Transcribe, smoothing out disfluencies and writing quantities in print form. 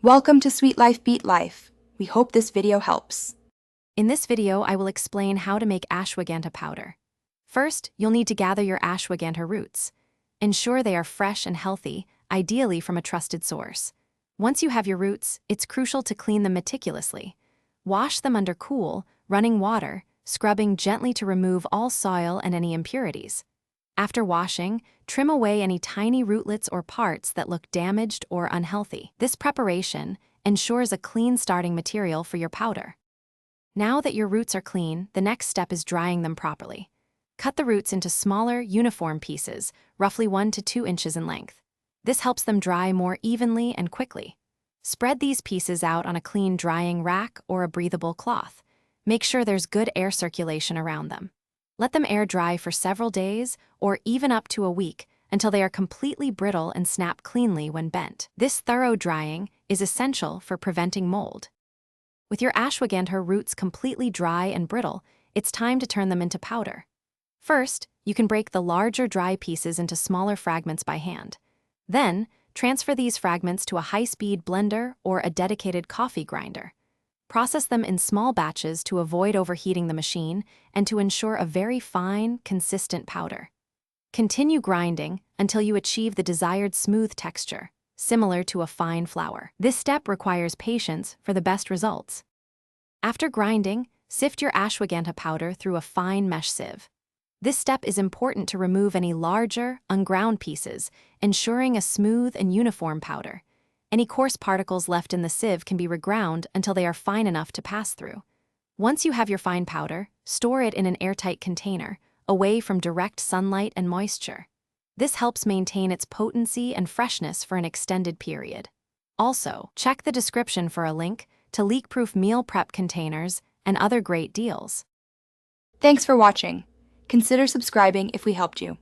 Welcome to Sweet Life Beat Life. We hope this video helps. In this video, I will explain how to make ashwagandha powder. First, you'll need to gather your ashwagandha roots. Ensure they are fresh and healthy, ideally from a trusted source. Once you have your roots, it's crucial to clean them meticulously. Wash them under cool, running water, scrubbing gently to remove all soil and any impurities. After washing, trim away any tiny rootlets or parts that look damaged or unhealthy. This preparation ensures a clean starting material for your powder. Now that your roots are clean, the next step is drying them properly. Cut the roots into smaller, uniform pieces, roughly 1 to 2 inches in length. This helps them dry more evenly and quickly. Spread these pieces out on a clean drying rack or a breathable cloth. Make sure there's good air circulation around them. Let them air dry for several days or even up to a week until they are completely brittle and snap cleanly when bent. This thorough drying is essential for preventing mold. With your ashwagandha roots completely dry and brittle, it's time to turn them into powder. First, you can break the larger dry pieces into smaller fragments by hand. Then, transfer these fragments to a high-speed blender or a dedicated coffee grinder. Process them in small batches to avoid overheating the machine and to ensure a very fine, consistent powder. Continue grinding until you achieve the desired smooth texture, similar to a fine flour. This step requires patience for the best results. After grinding, sift your ashwagandha powder through a fine mesh sieve. This step is important to remove any larger, unground pieces, ensuring a smooth and uniform powder. Any coarse particles left in the sieve can be reground until they are fine enough to pass through. Once you have your fine powder, store it in an airtight container, away from direct sunlight and moisture. This helps maintain its potency and freshness for an extended period. Also, check the description for a link to leak-proof meal prep containers and other great deals. Thanks for watching. Consider subscribing if we helped you.